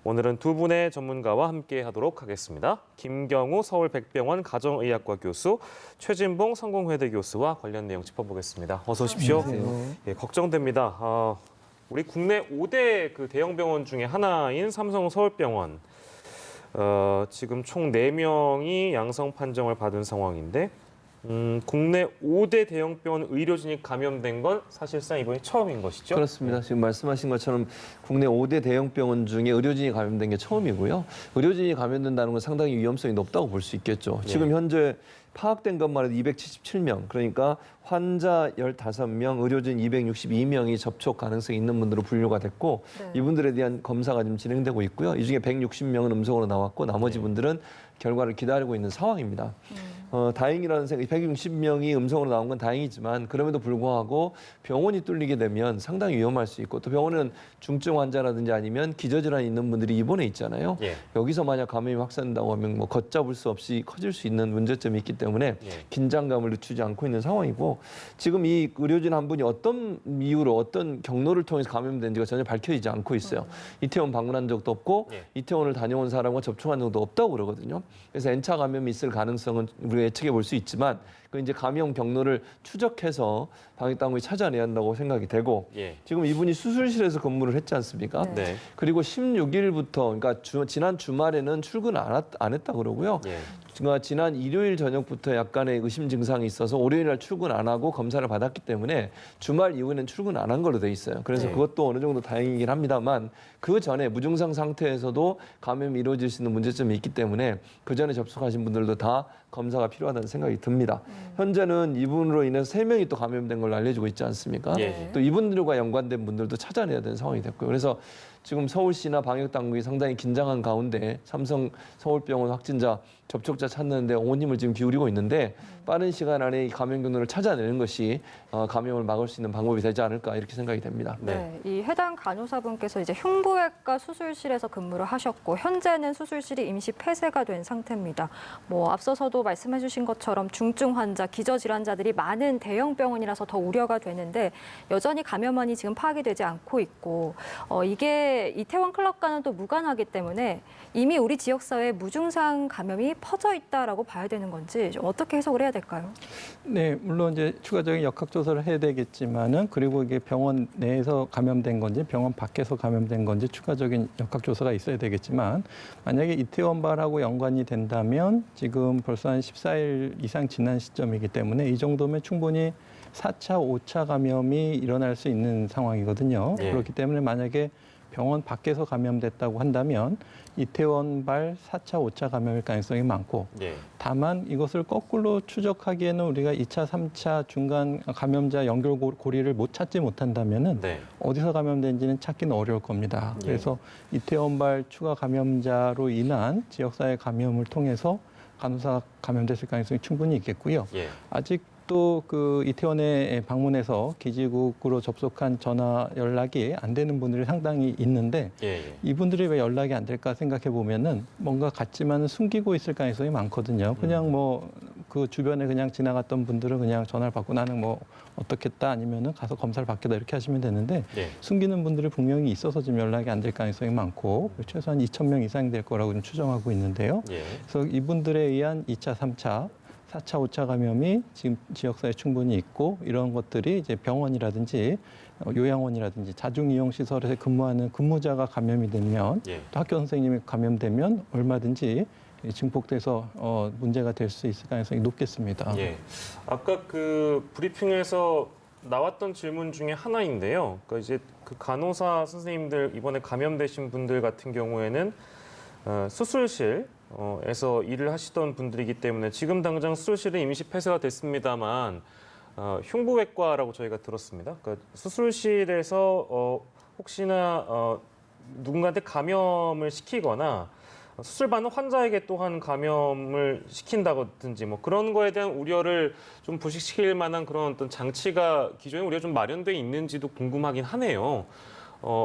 오늘은 두 분의 전문가와 함께 하도록 하겠습니다. 김경우 서울백병원 가정의학과 교수, 최진봉 성공회대 교수와 관련 내용 짚어보겠습니다. 어서 오십시오. 예, 걱정됩니다. 우리 국내 5대 그 대형 병원 중에 하나인 삼성서울병원. 지금 총 4명이 양성 판정을 받은 상황인데 국내 5대 대형 병원 의료진이 감염된 건 사실상 이번이 처음인 것이죠? 그렇습니다. 지금 말씀하신 것처럼 국내 5대 대형 병원 중에 의료진이 감염된 게 처음이고요. 의료진이 감염된다는 건 상당히 위험성이 높다고 볼 수 있겠죠. 지금 현재 파악된 것만 해도 277명, 그러니까 환자 15명, 의료진 262명이 접촉 가능성이 있는 분으로 분류가 됐고 이분들에 대한 검사가 지금 진행되고 있고요. 이 중에 160명은 음성으로 나왔고 나머지 분들은 결과를 기다리고 있는 상황입니다. 다행이라는 생각, 160명이 음성으로 나온 건 다행이지만 그럼에도 불구하고 병원이 뚫리게 되면 상당히 위험할 수 있고 또 병원은 중증 환자라든지 아니면 기저질환이 있는 분들이 입원해 있잖아요. 여기서 만약 감염이 확산된다고 하면 뭐 걷잡을 수 없이 커질 수 있는 문제점이 있기 때문에 긴장감을 늦추지 않고 있는 상황이고 지금 이 의료진 한 분이 어떤 이유로 어떤 경로를 통해서 감염된지가 전혀 밝혀지지 않고 있어요. 이태원 방문한 적도 없고 이태원을 다녀온 사람과 접촉한 적도 없다고 그러거든요. 그래서 N차 감염이 있을 가능성은 우리가 예측해 볼 수 있지만 그 이제 감염 경로를 추적해서 방역 당국이 찾아내야 한다고 생각이 되고 지금 이분이 수술실에서 근무를 했지 않습니까? 그리고 16일부터 그러니까 지난 주말에는 출근 안 했다 그러고요. 지난 일요일 저녁부터 약간의 의심 증상이 있어서 월요일 날 출근 안 하고 검사를 받았기 때문에 주말 이후에는 출근 안 한 걸로 돼 있어요. 그래서 그것도 어느 정도 다행이긴 합니다만 그 전에 무증상 상태에서도 감염이 이루어질 수 있는 문제점이 있기 때문에 그 전에 접촉하신 분들도 다 검사가 필요하다는 생각이 듭니다. 현재는 이분으로 인해서 3명이 또 감염된 걸로 알려지고 있지 않습니까? 또 이분들과 연관된 분들도 찾아내야 되는 상황이 됐고요. 그래서 지금 서울시나 방역당국이 상당히 긴장한 가운데 삼성 서울병원 확진자 접촉자 찾는 데 온 힘을 지금 기울이고 있는데 빠른 시간 안에 이 감염 경로를 찾아내는 것이 감염을 막을 수 있는 방법이 되지 않을까 이렇게 생각이 됩니다. 이 해당 간호사분께서 이제 흉부외과 수술실에서 근무를 하셨고 현재는 수술실이 임시 폐쇄가 된 상태입니다. 뭐 앞서서도 말씀해주신 것처럼 중증 환자, 기저질환자들이 많은 대형 병원이라서 더 우려가 되는데 여전히 감염원이 지금 파악이 되지 않고 있고 이게 이태원 클럽과는 또 무관하기 때문에 이미 우리 지역사회에 무증상 감염이 퍼져 있다라고 봐야 되는 건지 좀 어떻게 해석을 해야 될까요? 네, 물론 이제 추가적인 역학조사를 해야 되겠지만은 그리고 이게 병원 내에서 감염된 건지 병원 밖에서 감염된 건지 추가적인 역학조사가 있어야 되겠지만 만약에 이태원발하고 연관이 된다면 지금 벌써 한 14일 이상 지난 시점이기 때문에 이 정도면 충분히 4차, 5차 감염이 일어날 수 있는 상황이거든요. 그렇기 때문에 만약에 병원 밖에서 감염됐다고 한다면 이태원발 4차, 5차 감염일 가능성이 많고 다만 이것을 거꾸로 추적하기에는 우리가 2차, 3차 중간 감염자 연결고리를 찾지 못한다면은 어디서 감염된지는 찾기는 어려울 겁니다. 그래서 이태원발 추가 감염자로 인한 지역사회 감염을 통해서 간호사가 감염됐을 가능성이 충분히 있겠고요. 아직 또 그 이태원에 방문해서 기지국으로 접속한 전화 연락이 안 되는 분들이 상당히 있는데 이분들이 왜 연락이 안 될까 생각해 보면은 뭔가 같지만은 숨기고 있을 가능성이 많거든요. 그냥 뭐 그 주변에 그냥 지나갔던 분들은 그냥 전화를 받고 나는 뭐 어떻겠다 아니면은 가서 검사를 받겠다 이렇게 하시면 되는데 숨기는 분들이 분명히 있어서 지금 연락이 안 될 가능성이 많고 최소한 2,000명 이상 될 거라고 좀 추정하고 있는데요. 그래서 이분들에 의한 2차, 3차 4차, 5차 감염이 지금 지역사회에 충분히 있고 이런 것들이 이제 병원이라든지 요양원이라든지 자중이용시설에서 근무하는 근무자가 감염이 되면 또 학교 선생님이 감염되면 얼마든지 증폭돼서 문제가 될 수 있을 가능성이 높겠습니다. 아까 그 브리핑에서 나왔던 질문 중에 하나인데요. 그러니까 이제 그 간호사 선생님들 이번에 감염되신 분들 같은 경우에는 수술실 에서 일을 하시던 분들이기 때문에 지금 당장 수술실은 임시 폐쇄가 됐습니다만 흉부외과라고 저희가 들었습니다. 그러니까 수술실에서 혹시나 누군가한테 감염을 시키거나 수술받는 환자에게 또한 감염을 시킨다든지 뭐 그런 거에 대한 우려를 좀 부식시킬 만한 그런 어떤 장치가 기존에 우리가 좀 마련돼 있는지도 궁금하긴 하네요.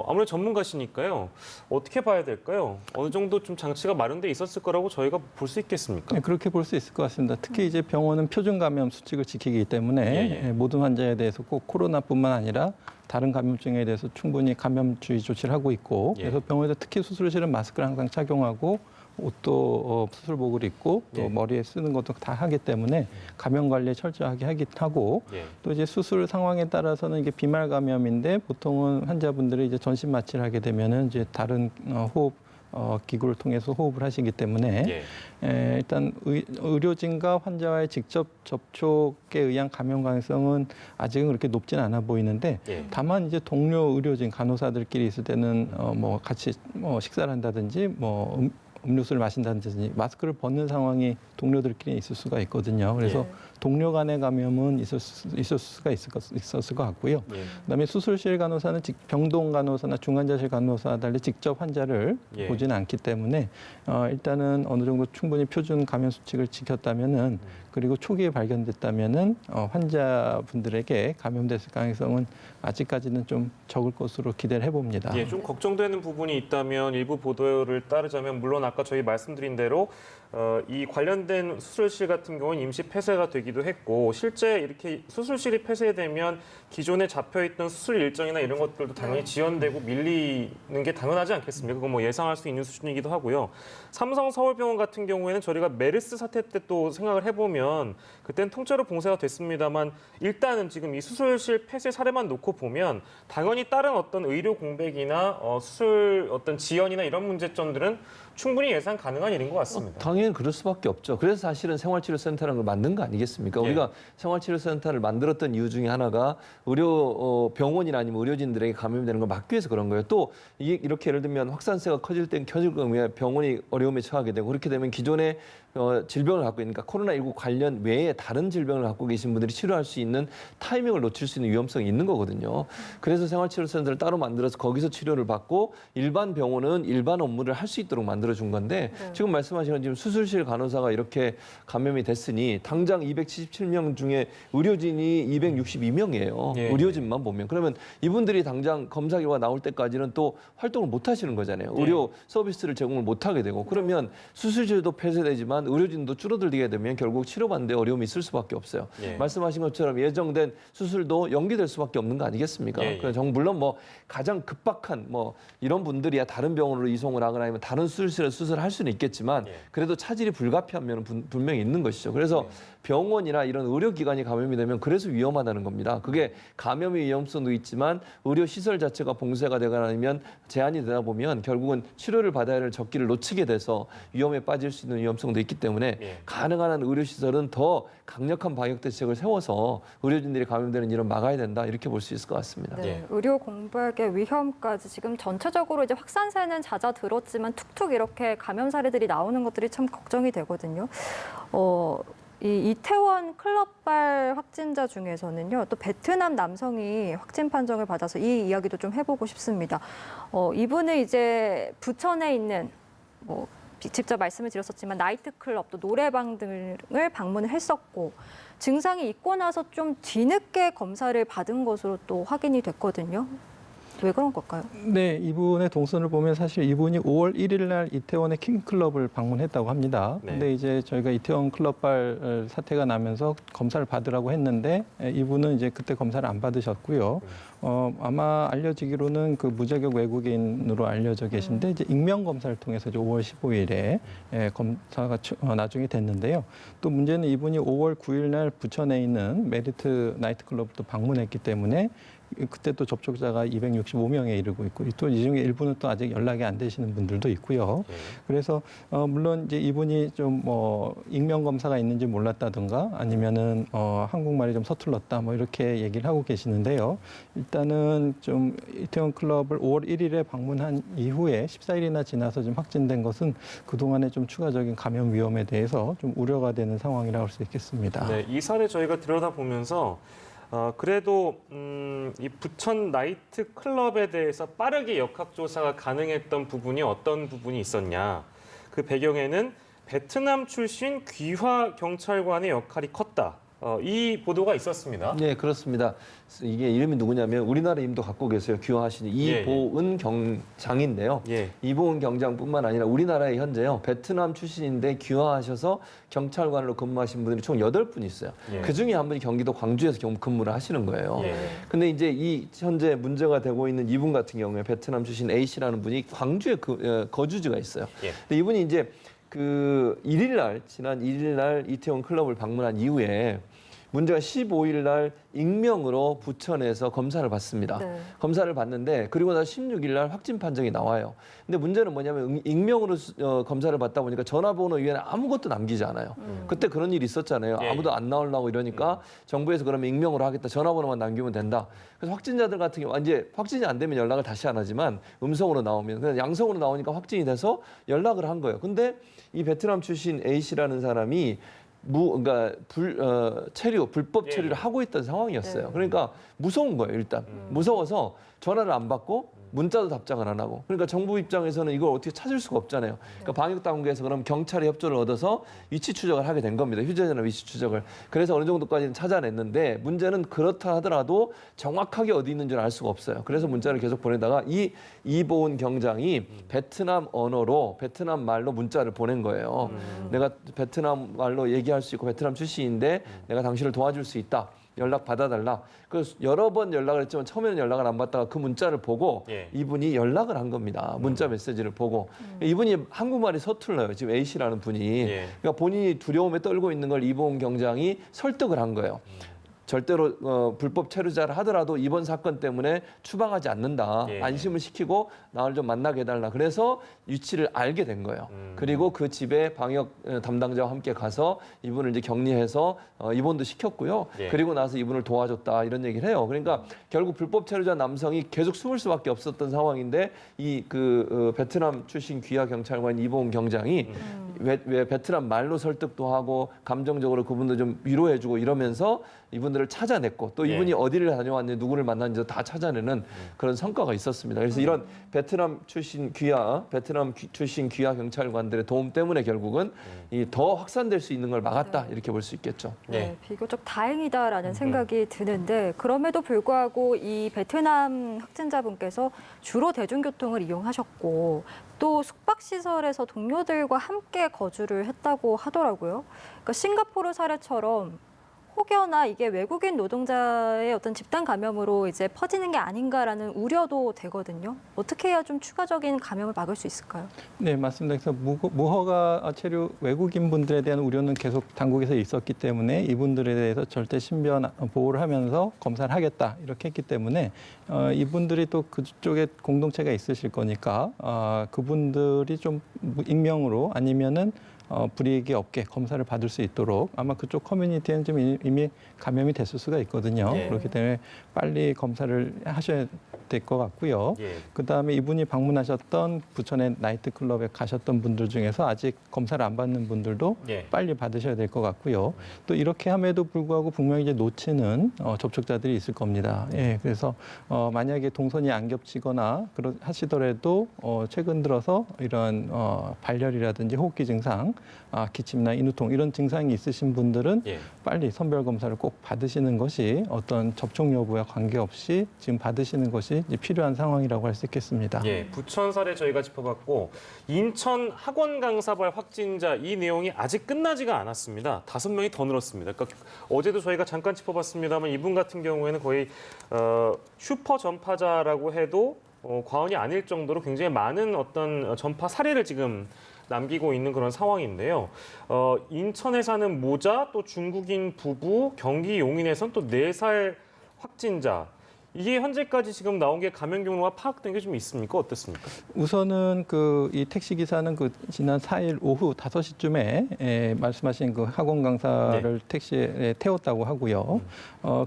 아무래도 전문가시니까요. 어떻게 봐야 될까요? 어느 정도 좀 장치가 마련돼 있었을 거라고 저희가 볼 수 있겠습니까? 네, 그렇게 볼 수 있을 것 같습니다. 특히 이제 병원은 표준 감염 수칙을 지키기 때문에 모든 환자에 대해서 꼭 코로나뿐만 아니라 다른 감염증에 대해서 충분히 감염주의 조치를 하고 있고 예. 그래서 병원에서 특히 수술실은 마스크를 항상 착용하고 옷도 수술복을 입고 또 예. 머리에 쓰는 것도 다 하기 때문에 감염 관리 철저하게 하고 예. 또 이제 수술 상황에 따라서는 이게 비말 감염인데 보통은 환자분들이 이제 전신 마취를 하게 되면은 이제 다른 호흡 기구를 통해서 호흡을 하시기 때문에 일단 의료진과 환자와의 직접 접촉에 의한 감염 가능성은 아직은 그렇게 높지는 않아 보이는데 예. 다만 이제 동료 의료진 간호사들끼리 있을 때는 뭐 같이 뭐 식사를 한다든지 뭐 음료수를 마신다든지 마스크를 벗는 상황이 동료들끼리 있을 수가 있거든요. 그래서 동료 간의 감염은 있을 수가 있었을 것 같고요. 예. 그다음에 수술실 간호사는 병동 간호사나 중환자실 간호사와 달리 직접 환자를 예. 보지는 않기 때문에 일단은 어느 정도 충분히 표준 감염 수칙을 지켰다면은 그리고 초기에 발견됐다면은 환자분들에게 감염됐을 가능성은 아직까지는 좀 적을 것으로 기대를 해봅니다. 예, 좀 걱정되는 부분이 있다면 일부 보도를 따르자면 물론 아까 저희 말씀드린 대로 이 관련된 수술실 같은 경우는 임시 폐쇄가 되기도 했고 실제 이렇게 수술실이 폐쇄되면 기존에 잡혀있던 수술 일정이나 이런 것들도 당연히 지연되고 밀리는 게 당연하지 않겠습니까? 그건 뭐 예상할 수 있는 수준이기도 하고요. 삼성 서울병원 같은 경우에는 저희가 메르스 사태 때 또 생각을 해보면 그때는 통째로 봉쇄가 됐습니다만 일단은 지금 이 수술실 폐쇄 사례만 놓고 보면 당연히 다른 어떤 의료 공백이나 수술 어떤 지연이나 이런 문제점들은 충분히 예상 가능한 일인 것 같습니다. 당연히 그럴 수밖에 없죠. 그래서 사실은 생활치료센터라는 걸 만든 거 아니겠습니까? 예. 우리가 생활치료센터를 만들었던 이유 중에 하나가 병원이나 아니면 의료진들에게 감염되는 걸 막기 위해서 그런 거예요. 또 이렇게 예를 들면 확산세가 커질 땐 켜질 경우에 병원이 어려움에 처하게 되고 그렇게 되면 기존에 질병을 갖고 있으니까 코로나19 관련 외에 다른 질병을 갖고 계신 분들이 치료할 수 있는 타이밍을 놓칠 수 있는 위험성이 있는 거거든요. 그래서 생활치료센터를 따로 만들어서 거기서 치료를 받고 일반 병원은 일반 업무를 할 수 있도록 만들어준 건데 지금 말씀하신 지금 수술실 간호사가 이렇게 감염이 됐으니 당장 277명 중에 의료진이 262명이에요. 예. 의료진만 보면. 그러면 이분들이 당장 검사 결과 나올 때까지는 또 활동을 못 하시는 거잖아요. 의료 서비스를 제공을 못 하게 되고 그러면 수술실도 폐쇄되지만 의료진도 줄어들게 되면 결국 치료받는데 어려움이 있을 수밖에 없어요. 예. 말씀하신 것처럼 예정된 수술도 연기될 수밖에 없는 거 아니겠습니까? 예, 예. 그래서 물론 뭐 가장 급박한 뭐 이런 분들이야 다른 병원으로 이송을 하거나 아니면 다른 수술실에 수술을 할 수는 있겠지만 예. 그래도 차질이 불가피한 면은 분명히 있는 것이죠. 그래서 병원이나 이런 의료기관이 감염이 되면 그래서 위험하다는 겁니다. 그게 감염의 위험성도 있지만 의료시설 자체가 봉쇄가 되거나 아니면 제한이 되다 보면 결국은 치료를 받아야 할 적기를 놓치게 돼서 위험에 빠질 수 있는 위험성도 있기 때문에 가능한 한 의료시설은 더 강력한 방역 대책을 세워서 의료진들이 감염되는 일은 막아야 된다 이렇게 볼 수 있을 것 같습니다. 네, 의료 공백의 위험까지 지금 전체적으로 이제 확산세는 잦아들었지만 툭툭 이렇게 감염 사례들이 나오는 것들이 참 걱정이 되거든요. 이 이태원 클럽발 확진자 중에서는요, 또 베트남 남성이 확진 판정을 받아서 이 이야기도 좀 해보고 싶습니다. 이분은 이제 부천에 있는 직접 말씀을 드렸었지만 나이트클럽 또 노래방 등을 방문을 했었고 증상이 있고 나서 좀 뒤늦게 검사를 받은 것으로 또 확인이 됐거든요. 왜 그런 걸까요? 네, 이분의 동선을 보면 사실 이분이 5월 1일 날 이태원의 킹클럽을 방문했다고 합니다. 네. 근데 이제 저희가 이태원 클럽발 사태가 나면서 검사를 받으라고 했는데 이분은 이제 그때 검사를 안 받으셨고요. 아마 알려지기로는 그 무자격 외국인으로 알려져 계신데 이제 익명 검사를 통해서 이제 5월 15일에 검사가 나중에 됐는데요. 또 문제는 이분이 5월 9일 날 부천에 있는 메리트 나이트클럽도 방문했기 때문에 그때 또 접촉자가 265명에 이르고 있고 또 이 중에 일부는 또 아직 연락이 안 되시는 분들도 있고요. 그래서 물론 이제 이분이 좀 익명 검사가 있는지 몰랐다든가 아니면은 한국말이 좀 서툴렀다 뭐 이렇게 얘기를 하고 계시는데요. 일단은 좀 이태원 클럽을 5월 1일에 방문한 이후에 14일이나 지나서 좀 확진된 것은 그동안에 좀 추가적인 감염 위험에 대해서 좀 우려가 되는 상황이라고 할 수 있겠습니다. 네, 이 사례 저희가 들여다보면서 그래도 이 부천 나이트 클럽에 대해서 빠르게 역학조사가 가능했던 부분이 어떤 부분이 있었냐. 그 배경에는 베트남 출신 귀화 경찰관의 역할이 컸다. 이 보도가 있었습니다. 네, 그렇습니다. 이게 이름이 누구냐면 우리나라 이름도 갖고 계세요. 귀화하시는 예, 이보은 경장인데요. 예. 이보은 경장뿐만 아니라 우리나라에 현재요. 베트남 출신인데 귀화하셔서 경찰관으로 근무하신 분들이 총 8분 있어요. 예. 그중에 한 분이 경기도 광주에서 근무를 하시는 거예요. 예. 근데 이제 이 현재 문제가 되고 있는 이분 같은 경우에 베트남 출신 A 씨라는 분이 광주에 거주지가 있어요. 예. 근데 이분이 이제 지난 1일 날 이태원 클럽을 방문한 이후에 문제가 15일 날 익명으로 부천에서 검사를 받습니다. 네. 검사를 받는데 그리고 나서 16일 날 확진 판정이 나와요. 근데 문제는 뭐냐면 익명으로 검사를 받다 보니까 전화번호 이외에는 아무것도 남기지 않아요. 그때 그런 일이 있었잖아요. 예. 아무도 안 나오려고 이러니까 정부에서 그러면 익명으로 하겠다. 전화번호만 남기면 된다. 그래서 확진자들 같은 경우 이제 확진이 안 되면 연락을 다시 안 하지만 음성으로 나오면 그냥 양성으로 나오니까 확진이 돼서 연락을 한 거예요. 근데 이 베트남 출신 A 씨라는 사람이 그러니까 불법 예. 체류를 하고 있던 상황이었어요. 네. 그러니까 무서운 거예요, 일단. 무서워서 전화를 안 받고 문자도 답장을 안 하고. 그러니까 정부 입장에서는 이걸 어떻게 찾을 수가 없잖아요. 그러니까 방역 당국에서 그럼 경찰의 협조를 얻어서 위치 추적을 하게 된 겁니다. 휴대전화 위치 추적을. 그래서 어느 정도까지는 찾아냈는데 문제는 그렇다 하더라도 정확하게 어디 있는 줄 알 수가 없어요. 그래서 문자를 계속 보내다가 이보은 경장이 베트남 언어로 베트남 말로 문자를 보낸 거예요. 내가 베트남 말로 얘기할 수 있고 베트남 출신인데 내가 당신을 도와줄 수 있다. 연락 받아달라. 그래서 여러 번 연락을 했지만 처음에는 연락을 안 받다가 그 문자를 보고 예. 이분이 연락을 한 겁니다. 문자 메시지를 보고. 이분이 한국말이 서툴러요. 지금 A 씨라는 분이. 예. 그러니까 본인이 두려움에 떨고 있는 걸 이보은 경장이 설득을 한 거예요. 절대로 불법 체류자를 하더라도 이번 사건 때문에 추방하지 않는다. 예. 안심을 시키고 나를 좀 만나게 해달라. 그래서 위치를 알게 된 거예요. 그리고 그 집에 방역 담당자와 함께 가서 이분을 이제 격리해서 입원도 시켰고요. 예. 그리고 나서 이분을 도와줬다 이런 얘기를 해요. 그러니까 결국 불법 체류자 남성이 계속 숨을 수밖에 없었던 상황인데 이 베트남 출신 귀화 경찰관 이보은 경장이 왜 베트남 말로 설득도 하고 감정적으로 그분도 좀 위로해주고 이러면서 이분들을 찾아냈고 또 이분이 예. 어디를 다녀왔는지 누구를 만났는지 다 찾아내는 그런 성과가 있었습니다. 그래서 이런 베트남 출신 귀화 경찰관들의 도움 때문에 결국은 이 더 확산될 수 있는 걸 막았다 이렇게 볼 수 있겠죠. 네, 비교적 다행이다라는 생각이 드는데 그럼에도 불구하고 이 베트남 확진자분께서 주로 대중교통을 이용하셨고 또 숙박시설에서 동료들과 함께 거주를 했다고 하더라고요. 그러니까 싱가포르 사례처럼 혹여나 이게 외국인 노동자의 어떤 집단 감염으로 이제 퍼지는 게 아닌가라는 우려도 되거든요. 어떻게 해야 좀 추가적인 감염을 막을 수 있을까요? 네, 맞습니다. 그래서 무허가 체류 외국인 분들에 대한 우려는 계속 당국에서 있었기 때문에 이분들에 대해서 절대 신변 보호를 하면서 검사를 하겠다 이렇게 했기 때문에 이분들이 또 그쪽에 공동체가 있으실 거니까 그분들이 좀 익명으로 아니면은 불이익이 없게 검사를 받을 수 있도록 아마 그쪽 커뮤니티에는 좀 이미 감염이 됐을 수가 있거든요. 예. 그렇기 때문에 빨리 검사를 하셔야 될 것 같고요. 예. 그다음에 이분이 방문하셨던 부천의 나이트클럽에 가셨던 분들 중에서 아직 검사를 안 받는 분들도 예. 빨리 받으셔야 될 것 같고요. 또 이렇게 함에도 불구하고 분명히 이제 놓치는 접촉자들이 있을 겁니다. 예, 그래서 만약에 동선이 안 겹치거나 하시더라도 최근 들어서 이런 발열이라든지 호흡기 증상, 기침이나 인후통 이런 증상이 있으신 분들은 예. 빨리 선별 검사를 꼭 받으시는 것이 어떤 접촉 여부와 관계없이 지금 받으시는 것이 이제 필요한 상황이라고 할 수 있겠습니다. 예, 부천 사례 저희가 짚어봤고 인천 학원 강사발 확진자 이 내용이 아직 끝나지가 않았습니다. 5명이 더 늘었습니다. 그러니까 어제도 저희가 잠깐 짚어봤습니다만 이분 같은 경우에는 거의 슈퍼 전파자라고 해도 과언이 아닐 정도로 굉장히 많은 어떤 전파 사례를 지금 남기고 있는 그런 상황인데요. 인천에 사는 모자, 또 중국인 부부, 경기 용인에선 또 4살 확진자. 이게 현재까지 지금 나온 게 감염 경로가 파악된 게 좀 있습니까? 어떻습니까? 우선은 이 택시 기사는 지난 4일 오후 5시쯤에 말씀하신 그 학원 강사를 택시에 태웠다고 하고요.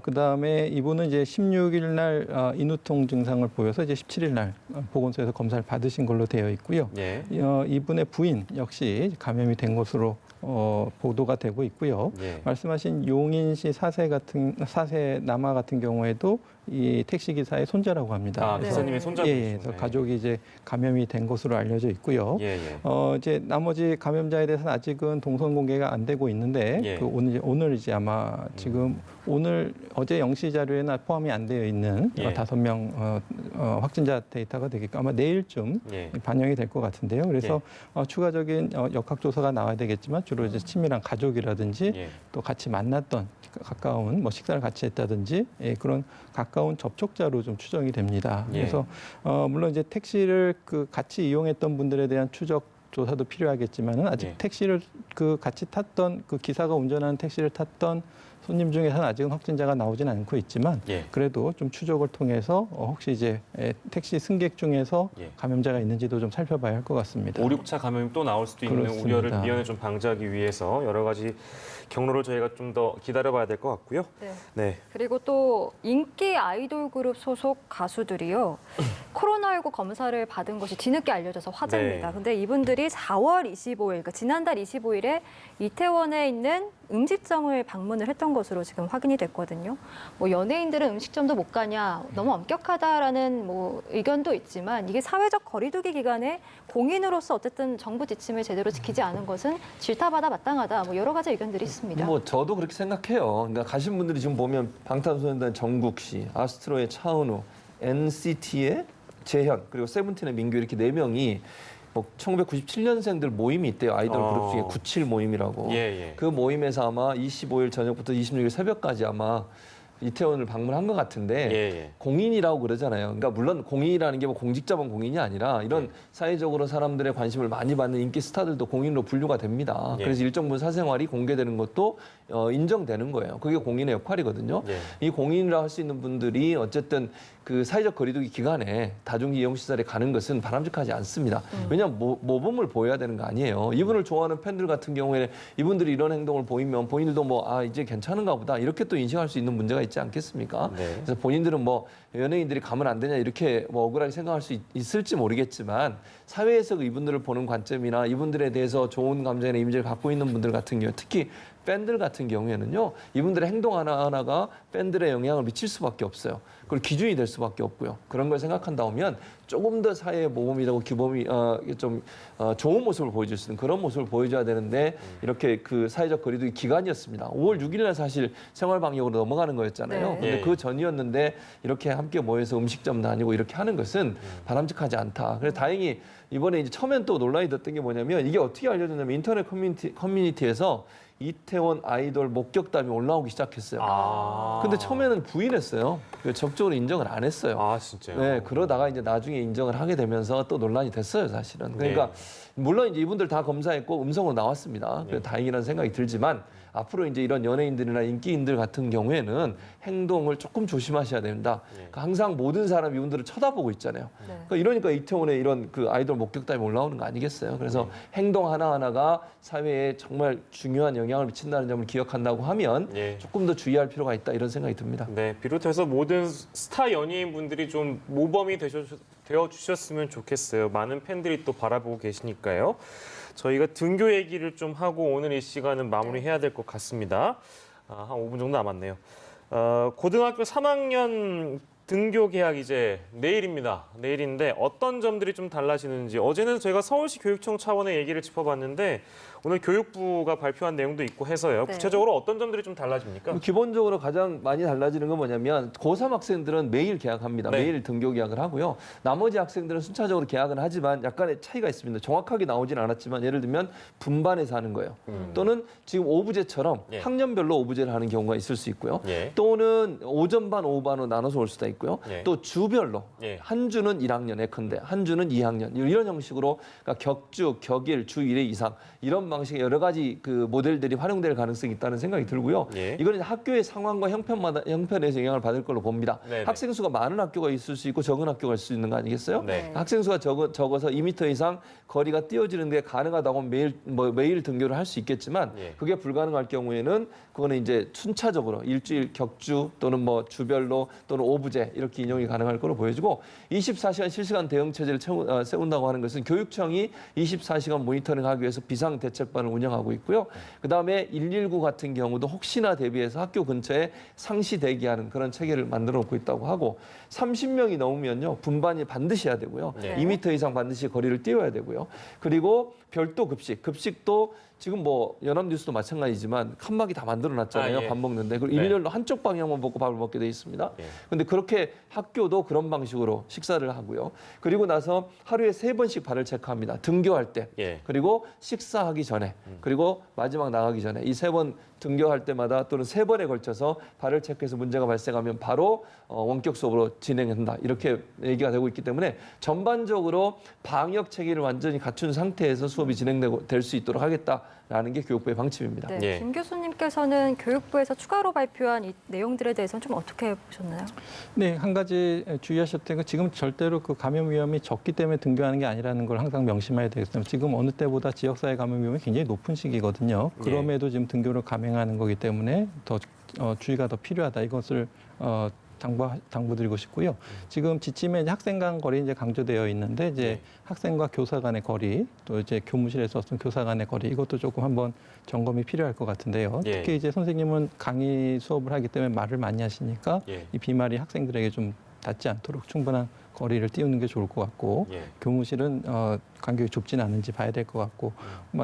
그다음에 이분은 이제 16일 날 인후통 증상을 보여서 이제 17일 날 보건소에서 검사를 받으신 걸로 되어 있고요. 예. 이분의 부인 역시 감염이 된 것으로 보도가 되고 있고요. 예. 말씀하신 용인시 사세 남아 같은 경우에도 이 택시 기사의 손자라고 합니다. 아, 네. 기사님의 손자분이시네. 예, 그래서 가족이 이제 감염이 된 것으로 알려져 있고요. 예, 예. 이제 나머지 감염자에 대해서는 아직은 동선 공개가 안 되고 있는데 예. 그 오늘 이제 아마 지금 오늘 어제 0시 자료에는 포함이 안 되어 있는 예. 5명 확진자 데이터가 되겠고 아마 내일쯤 예. 반영이 될 것 같은데요. 그래서 추가적인 역학조사가 나와야 되겠지만 주로 이제 친밀한 가족이라든지 예. 또 같이 만났던 가까운 뭐 식사를 같이 했다든지 그런 가까운 접촉자로 좀 추정이 됩니다. 예. 그래서 물론 이제 택시를 그 같이 이용했던 분들에 대한 추적 조사도 필요하겠지만은 아직 예. 택시를 그 같이 탔던 그 기사가 운전하는 택시를 탔던 손님 중에서는 아직은 확진자가 나오지는 않고 있지만 예. 그래도 좀 추적을 통해서 혹시 이제 택시 승객 중에서 예. 감염자가 있는지도 좀 살펴봐야 할 것 같습니다. 5, 6차 감염이 또 나올 수도 있는 그렇습니다. 우려를 미연에 좀 방지하기 위해서 여러 가지 경로를 저희가 좀 더 기다려봐야 될 것 같고요. 네. 네. 그리고 또 인기 아이돌 그룹 소속 가수들이요. 코로나19 검사를 받은 것이 뒤늦게 알려져서 화제입니다. 네. 근데 이분들이 4월 25일, 그러니까 지난달 25일에 이태원에 있는 음식점을 방문을 했던 것으로 지금 확인이 됐거든요. 뭐 연예인들은 음식점도 못 가냐, 너무 엄격하다라는 뭐 의견도 있지만 이게 사회적 거리두기 기간에 공인으로서 어쨌든 정부 지침을 제대로 지키지 않은 것은 질타받아 마땅하다. 뭐 여러 가지 의견들이 있습니다. 뭐 저도 그렇게 생각해요. 그러니까 가신 분들이 지금 보면 방탄소년단 정국 씨, 아스트로의 차은우, NCT의 재현, 그리고 세븐틴의 민규 이렇게 4명이 뭐 1997년생들 모임이 있대요. 아이돌 그룹 중에 97 모임이라고. 예, 예. 그 모임에서 아마 25일 저녁부터 26일 새벽까지 아마 이태원을 방문한 것 같은데 예, 예. 공인이라고 그러잖아요. 그러니까 물론 공인이라는 게 뭐 공직자만 공인이 아니라 이런 예. 사회적으로 사람들의 관심을 많이 받는 인기 스타들도 공인으로 분류가 됩니다. 예. 그래서 일정 부분 사생활이 공개되는 것도 인정되는 거예요. 그게 공인의 역할이거든요. 예. 이 공인이라 할 수 있는 분들이 어쨌든 그 사회적 거리두기 기간에 다중이용시설에 가는 것은 바람직하지 않습니다. 왜냐하면 모범을 보여야 되는 거 아니에요. 이분을 좋아하는 팬들 같은 경우에는 이분들이 이런 행동을 보이면 본인들도 뭐 이제 괜찮은가 보다 이렇게 또 인식할 수 있는 문제가 있지 않겠습니까? 네. 그래서 본인들은 뭐 연예인들이 가면 안 되냐 이렇게 뭐 억울하게 생각할 수 있을지 모르겠지만 사회에서 이분들을 보는 관점이나 이분들에 대해서 좋은 감정이나 이미지를 갖고 있는 분들 같은 경우 특히 팬들 같은 경우에는요, 이분들의 행동 하나하나가 팬들의 영향을 미칠 수밖에 없어요. 그리고 기준이 될 수밖에 없고요. 그런 걸 생각한다 보면 조금 더 사회의 모범이라고 규범이 좋은 모습을 보여줄 수 있는 그런 모습을 보여줘야 되는데 이렇게 그 사회적 거리두기 기간이었습니다. 5월 6일 날 사실 생활 방역으로 넘어가는 거였잖아요. 네. 근데 예. 그 전이었는데 이렇게 함께 모여서 음식점 다니고 이렇게 하는 것은 바람직하지 않다. 그래서 다행히 이번에 이제 처음엔 또 논란이 됐던 게 뭐냐면 이게 어떻게 알려졌냐면 인터넷 커뮤니티에서 이태원 아이돌 목격담이 올라오기 시작했어요. 근데 처음에는 부인했어요. 적극적으로 인정을 안 했어요. 아, 진짜요? 네, 그러다가 이제 나중에 인정을 하게 되면서 또 논란이 됐어요, 사실은. 그러니까 네. 물론 이제 이분들 다 검사했고 음성으로 나왔습니다. 그래서 다행이라는 생각이 들지만 앞으로 이제 이런 연예인들이나 인기인들 같은 경우에는 행동을 조금 조심하셔야 된다. 그러니까 항상 모든 사람이 이분들을 쳐다보고 있잖아요. 네. 이러니까 이태원에 이런 그 아이돌 목격담이 올라오는 거 아니겠어요? 그래서 행동 하나하나가 사회에 정말 중요한 영향을 미친다는 점을 기억한다고 하면 예. 조금 더 주의할 필요가 있다 이런 생각이 듭니다. 네, 비롯해서 모든 스타 연예인분들이 좀 모범이 되어 주셨으면 좋겠어요. 많은 팬들이 또 바라보고 계시니까요. 저희가 등교 얘기를 좀 하고 오늘 이 시간은 마무리해야 될 것 같습니다. 한 5분 정도 남았네요. 고등학교 3학년 등교 개학 이제 내일입니다. 내일인데 어떤 점들이 좀 달라지는지 어제는 저희가 서울시 교육청 차원의 얘기를 짚어봤는데 오늘 교육부가 발표한 내용도 있고 해서요. 네. 구체적으로 어떤 점들이 좀 달라집니까? 기본적으로 가장 많이 달라지는 건 뭐냐면 고3 학생들은 매일 개학합니다. 네. 매일 등교 개학을 하고요. 나머지 학생들은 순차적으로 개학은 하지만 약간의 차이가 있습니다. 정확하게 나오진 않았지만 예를 들면 분반해서 하는 거예요. 또는 지금 오부제처럼 예. 학년별로 오부제를 하는 경우가 있을 수 있고요. 예. 또는 오전반, 오후반으로 나눠서 올 수도 있고요. 예. 또 주별로 예. 한 주는 1학년 예컨대 한 주는 2학년 이런 형식으로 그러니까 격주, 격일, 주 1회 이상 이런 방식의 여러 가지 그 모델들이 활용될 가능성이 있다는 생각이 들고요. 예. 이거는 학교의 상황과 형편에서 영향을 받을 걸로 봅니다. 네네. 학생 수가 많은 학교가 있을 수 있고 적은 학교가 있을 수 있는 거 아니겠어요? 네. 학생 수가 적어서 2m 이상 거리가 띄어지는 게 가능하다고 하면 매일 등교를 할 수 있겠지만 예. 그게 불가능할 경우에는 그거는 이제 순차적으로 일주일 격주 또는 뭐 주별로 또는 오부제 때 이렇게 인용이 가능할 것으로 보여지고 24시간 실시간 대응 체제를 세운다고 하는 것은 교육청이 24시간 모니터링하기 위해서 비상대책반을 운영하고 있고요. 그다음에 119 같은 경우도 혹시나 대비해서 학교 근처에 상시 대기하는 그런 체계를 만들어 놓고 있다고 하고 30명이 넘으면요. 분반이 반드시 해야 되고요. 네. 2m 이상 반드시 거리를 띄워야 되고요. 그리고 별도 급식도 지금 뭐 연합뉴스도 마찬가지지만 칸막이 다 만들어놨잖아요. 예. 밥 먹는데 그리고 네. 일렬로 한쪽 방향만 보고 밥을 먹게 돼 있습니다. 예. 근데 그렇게 학교도 그런 방식으로 식사를 하고요. 그리고 나서 하루에 3번씩 발을 체크합니다. 등교할 때, 예. 그리고 식사하기 전에, 그리고 마지막 나가기 전에 이 3번 등교할 때마다 또는 3번에 걸쳐서 발을 체크해서 문제가 발생하면 바로 원격 수업으로 진행한다. 이렇게 얘기가 되고 있기 때문에 전반적으로 방역 체계를 완전히 갖춘 상태에서 수업이 진행되고 될 수 있도록 하겠다라는 게 교육부의 방침입니다. 네, 예. 김 교수님께서는 교육부에서 추가로 발표한 이 내용들에 대해서는 좀 어떻게 보셨나요? 네, 한 가지 주의하실 때가 지금 절대로 그 감염 위험이 적기 때문에 등교하는 게 아니라는 걸 항상 명심해야 되겠습니다. 지금 어느 때보다 지역사회 감염 위험이 굉장히 높은 시기거든요. 그럼에도 지금 등교를 감행하는 거기 때문에 더 주의가 더 필요하다. 이것을 당부드리고 싶고요. 지금 지침에 이제 학생 간 거리 이제 강조되어 있는데 이제 네. 학생과 교사 간의 거리, 또 이제 교무실에서 어떤 교사 간의 거리 이것도 조금 한번 점검이 필요할 것 같은데요. 예. 특히 이제 선생님은 강의 수업을 하기 때문에 말을 많이 하시니까 예. 이 비말이 학생들에게 좀 닿지 않도록 충분한 거리를 띄우는 게 좋을 것 같고 예. 교무실은 간격이 좁진 않은지 봐야 될 것 같고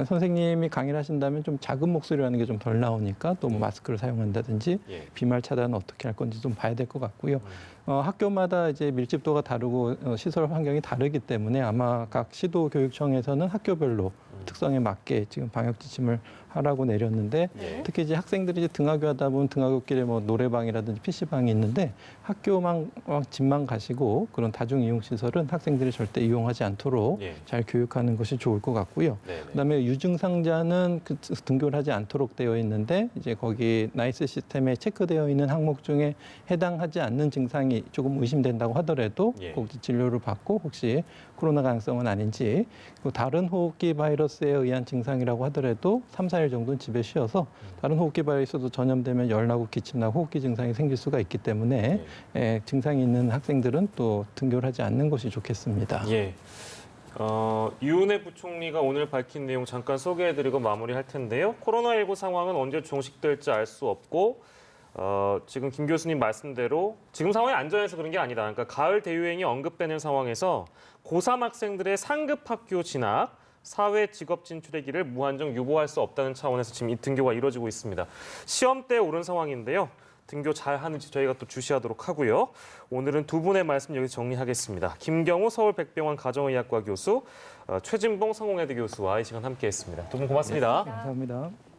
선생님이 강의를 하신다면 좀 작은 목소리로 하는 게 좀 덜 나오니까 또 뭐 마스크를 사용한다든지 예. 비말 차단은 어떻게 할 건지 좀 봐야 될 것 같고요. 학교마다 이제 밀집도가 다르고 시설 환경이 다르기 때문에 아마 각 시도교육청에서는 학교별로 특성에 맞게 지금 방역 지침을 하라고 내렸는데 예. 특히 이제 학생들이 이제 등하교하다 보면 등하굣길에 뭐 노래방이라든지 PC방이 있는데 학교만 집만 가시고 그런 다중 이용 시설은 학생들이 절대 이용하지 않도록 예. 잘 교육하는 것이 좋을 것 같고요. 네네. 그다음에 유증상자는 등교를 하지 않도록 되어 있는데 이제 거기 나이스 시스템에 체크되어 있는 항목 중에 해당하지 않는 증상이 조금 의심된다고 하더라도 예. 꼭 진료를 받고 혹시 코로나 가능성은 아닌지 또 다른 호흡기 바이러스에 의한 증상이라고 하더라도 3, 4일 정도는 집에 쉬어서 다른 호흡기 바이러스도 전염되면 열나고 기침나고 호흡기 증상이 생길 수가 있기 때문에 증상이 있는 학생들은 또 등교를 하지 않는 것이 좋겠습니다. 예. 유은혜 부총리가 오늘 밝힌 내용 잠깐 소개해드리고 마무리할 텐데요. 코로나19 상황은 언제 종식될지 알 수 없고 지금 김 교수님 말씀대로 지금 상황이 안전해서 그런 게 아니다. 그러니까 가을 대유행이 언급되는 상황에서 고3 학생들의 상급 학교 진학, 사회 직업 진출의 길을 무한정 유보할 수 없다는 차원에서 지금 이 등교가 이루어지고 있습니다. 시험대에 오른 상황인데요. 등교 잘 하는지 저희가 또 주시하도록 하고요. 오늘은 두 분의 말씀 여기서 정리하겠습니다. 김경우 서울백병원 가정의학과 교수, 최진봉 성공회대 교수와 이 시간 함께했습니다. 두 분 고맙습니다. 감사합니다.